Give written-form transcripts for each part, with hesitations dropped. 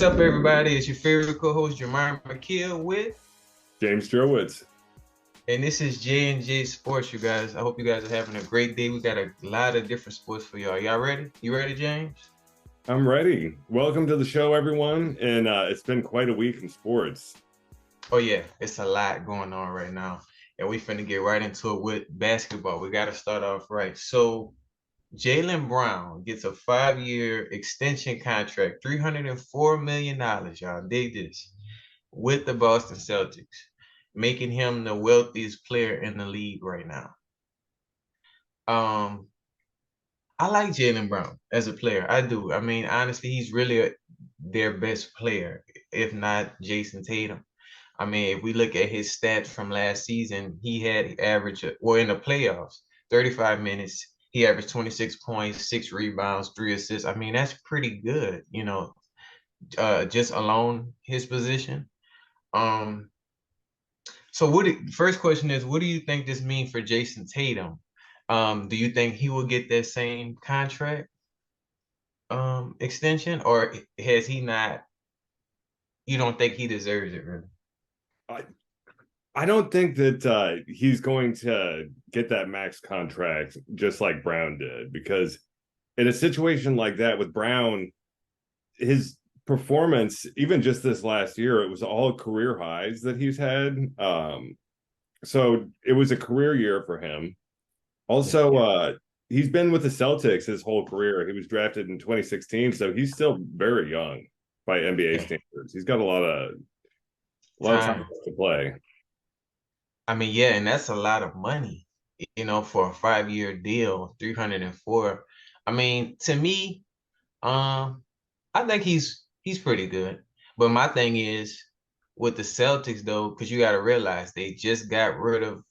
What's up, everybody? It's your favorite co-host, Jeremiah McKeel with, James Drowitz. and this is J&J Sports, you guys. I hope you guys are having a great day. We got a lot of different sports for y'all. Y'all ready? You ready, James? I'm ready. Welcome to the show, everyone. And it's been quite a week in sports. Oh yeah, it's a lot going on right now, and we finna get right into it with basketball. We got to start off right. So Jaylen Brown gets a 5-year extension contract, $304 million. Y'all dig this, with the Boston Celtics, making him the wealthiest player in the league right now. Um, I like Jaylen Brown as a player. I do. I mean, honestly, he's really their best player, if not Jason Tatum. I mean, if we look at his stats from last season, he had average, well, in the playoffs, 35 minutes. He averaged 26 points, 6 rebounds, 3 assists. I mean, that's pretty good, just alone his position. Um, so first question is, what do you think this means for Jason Tatum? Do you think he will get that same contract extension, or has he not? You don't think he deserves it, really? I, I don't think that he's going to get that max contract just like Brown did, because in a situation like that with Brown, his performance, even just this last year, it was all career highs that he's had. So it was a career year for him. Yeah, Also, he's been with the Celtics his whole career. He was drafted in 2016, so he's still very young by NBA yeah. standards. He's got a lot of time Time. to play. I mean, yeah, and that's a lot of money, for a 5-year deal, 304. I mean, to me, um, I think he's pretty good. But my thing is with the Celtics though, because you got to realize they just got rid of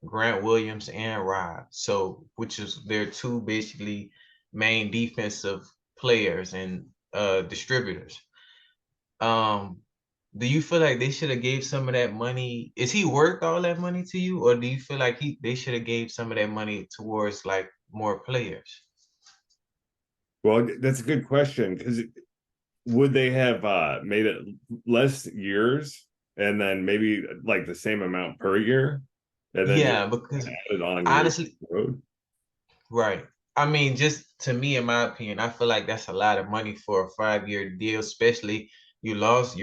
Grant Williams and Rob, so which is their two basically main defensive players and distributors. Um, do you feel like they should have gave some of that money? Is he worth all that money to you, or do you feel like they should have gave some of that money towards like more players? Well, that's a good question, because would they have made it less years and then maybe like the same amount per year and then just Yeah, because added on years honestly, down the road? right. I mean, just to me, in my opinion, I feel like that's a lot of money for a 5-year deal, especially you're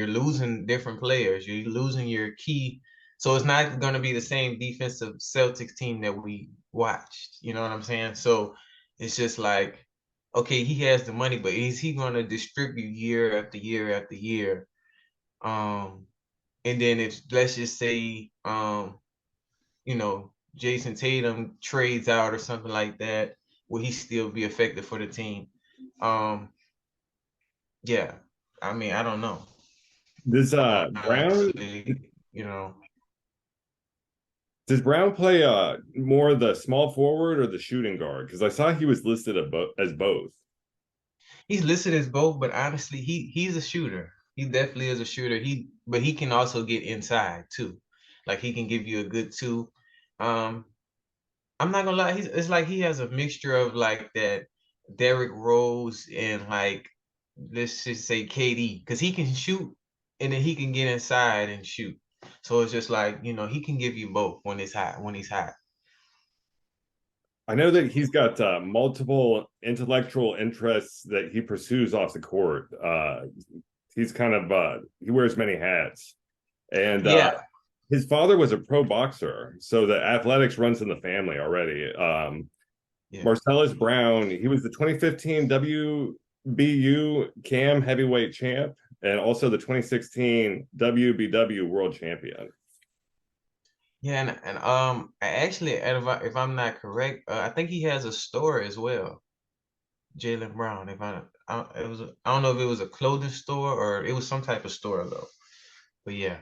losing different players, you're losing your key. So it's not going to be the same defensive Celtics team that we watched. You know what I'm saying? So it's just like, okay, he has the money, but is he going to distribute year after year after year? Um, and then if let's just say, Jason Tatum trades out or something like that, will he still be effective for the team? Um, yeah, I mean, I don't know. Does Brown Honestly, you know, does Brown play more the small forward or the shooting guard? Because I saw he was listed as both. he's listed as both, but honestly, he's a shooter. He definitely is a shooter. But he can also get inside too. Like he can give you a good two. Um, I'm not gonna lie, it's like he has a mixture of like that Derrick Rose and like let's just say KD, because he can shoot and then he can get inside and shoot. So it's just like, he can give you both when he's hot. I know that he's got multiple intellectual interests that he pursues off the court. He's kind of he wears many hats, and Yeah, his father was a pro boxer, so the athletics runs in the family already. yeah. Marcellus Brown, he was the 2015 WBU CAM heavyweight champ and also the 2016 WBW world champion. Yeah, and I actually, if I'm not correct, I think he has a store as well, Jaylen Brown. I don't know if it was a clothing store or it was some type of store though. But yeah,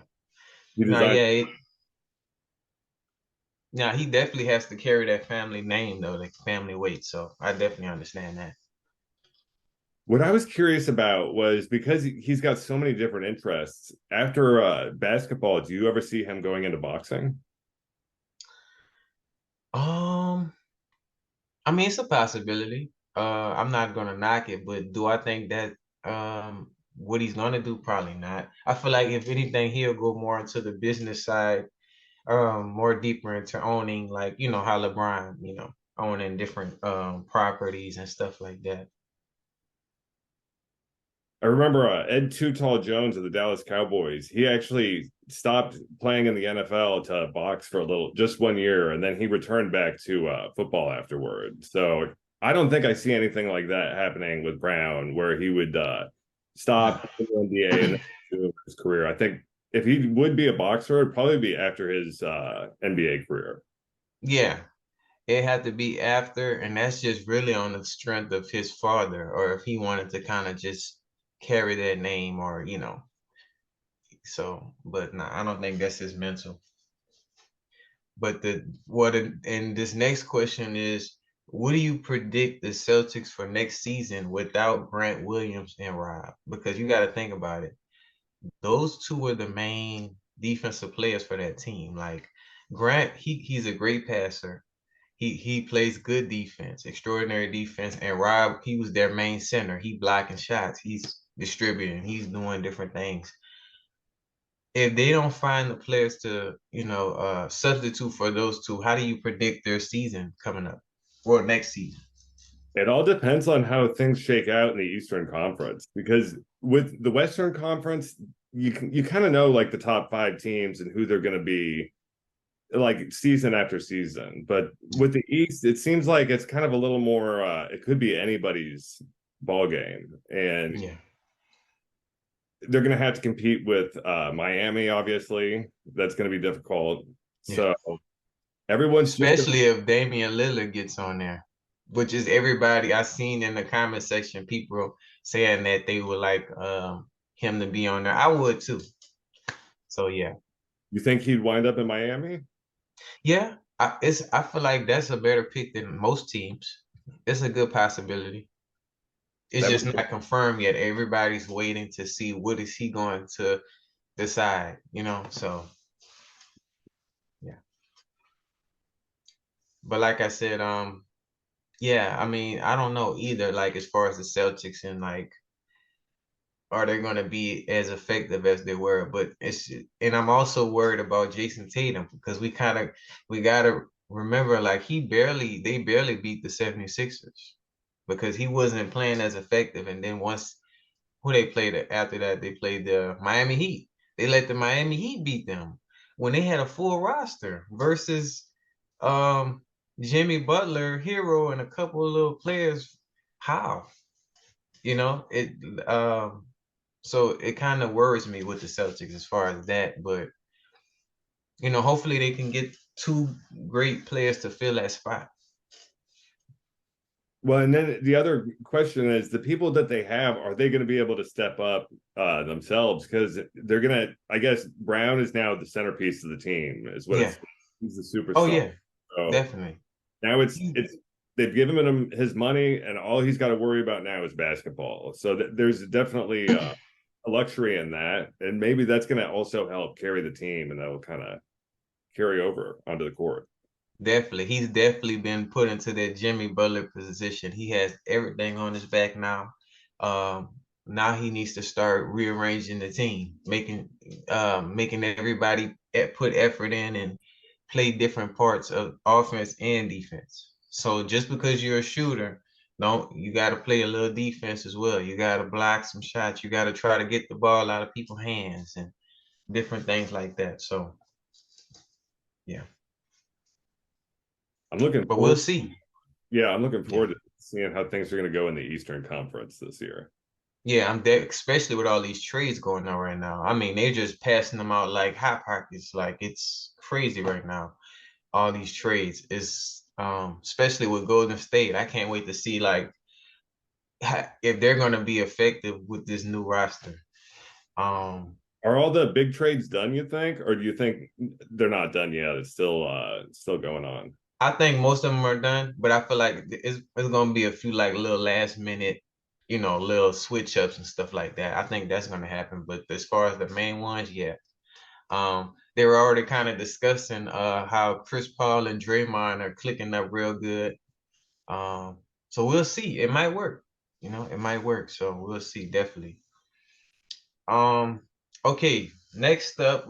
He no, designed. yeah, now he definitely has to carry that family name though, the family weight. So I definitely understand that. What I was curious about was, because he's got so many different interests. After basketball, do you ever see him going into boxing? Um, I mean, it's a possibility. I'm not gonna knock it, but do I think that what he's gonna do, probably not. I feel like if anything, he'll go more into the business side, more deeper into owning, like how LeBron, owning different properties and stuff like that. I remember Ed Too Tall Jones of the Dallas Cowboys. He actually stopped playing in the NFL to box for a little, just 1 year, and then he returned back to football afterward. So I don't think I see anything like that happening with Brown, where he would No. stop in the NBA and then do his career. I think if he would be a boxer, it'd probably be after his NBA career. Yeah, it had to be after, and that's just really on the strength of his father, or if he wanted to kind of just carry that name, or so. But no, I don't think that's his mental. But and this next question is, what do you predict the Celtics for next season without Grant Williams and Rob? Because you got to think about it. Those two are the main defensive players for that team. Like Grant, he's a great passer. He plays good defense, extraordinary defense. And Rob, he was their main center. He blocking shots. He's distributing. He's doing different things. If they don't find the players to, substitute for those two, how do you predict their season coming up or next season? It all depends on how things shake out in the Eastern Conference, because with the Western Conference, you kind of know like the top five teams and who they're going to be like season after season. But with the East, it seems like it's kind of a little more. It could be anybody's ball game, and Yeah, they're going to have to compete with Miami. Obviously, that's going to be difficult. yeah. So everyone's just going to. Especially if Damian Lillard gets on there, which is everybody I seen in the comment section, people saying that they would like him to be on there. I would too. So yeah. You think he'd wind up in Miami? Yeah, I feel like that's a better pick than most teams. It's a good possibility. It's That just would. not confirmed yet. Everybody's waiting to see what is he going to decide, So yeah. But like I said, yeah, I mean, I don't know either, like as far as the Celtics and like are they going to be as effective as they were? But and I'm also worried about Jason Tatum because we gotta remember like they barely beat the 76ers because he wasn't playing as effective. And then once who they played after that, they played the Miami Heat. They let the Miami Heat beat them when they had a full roster versus um Jimmy Butler, Hero, and a couple of little players. How? It so it kind of worries me with the Celtics as far as that, but hopefully they can get two great players to fill that spot. Well, and then the other question is the people that they have, are they going to be able to step up themselves? Because they're going to, I guess Brown is now the centerpiece of the team, is what Yeah. it's, he's the Oh superstar. yeah, So definitely. now it's, they've given him his money, and all he's got to worry about now is basketball. So there's definitely a luxury in that. And maybe that's going to also help carry the team, and that'll kind of carry over onto the court. Definitely. He's definitely been put into that Jimmy Butler position. He has everything on his back now. Now he needs to start rearranging the team, making everybody put effort in and play different parts of offense and defense. So just because you're a shooter, don't you got to play a little defense as well. You got to block some shots. You got to try to get the ball out of people's hands and different things like that. So yeah, I'm looking but we'll forward. see. Yeah, I'm looking Yeah. forward to seeing how things are going to go in the Eastern Conference this year. Yeah, I'm there, especially with all these trades going on right now. I mean, they're just passing them out like hot pockets. Like it's crazy right now. All these trades is especially with Golden State. I can't wait to see like if they're gonna be effective with this new roster. Um, Are all the big trades done, you think, or do you think they're not done yet? It's still going on. I think most of them are done, but I feel like it's gonna be a few like little last minute, little switch ups and stuff like that. I think that's gonna happen. But as far as the main ones, yeah. They were already kind of discussing how Chris Paul and Draymond are clicking up real good. So we'll see. It might work. It might work. So we'll see, definitely. Okay, next up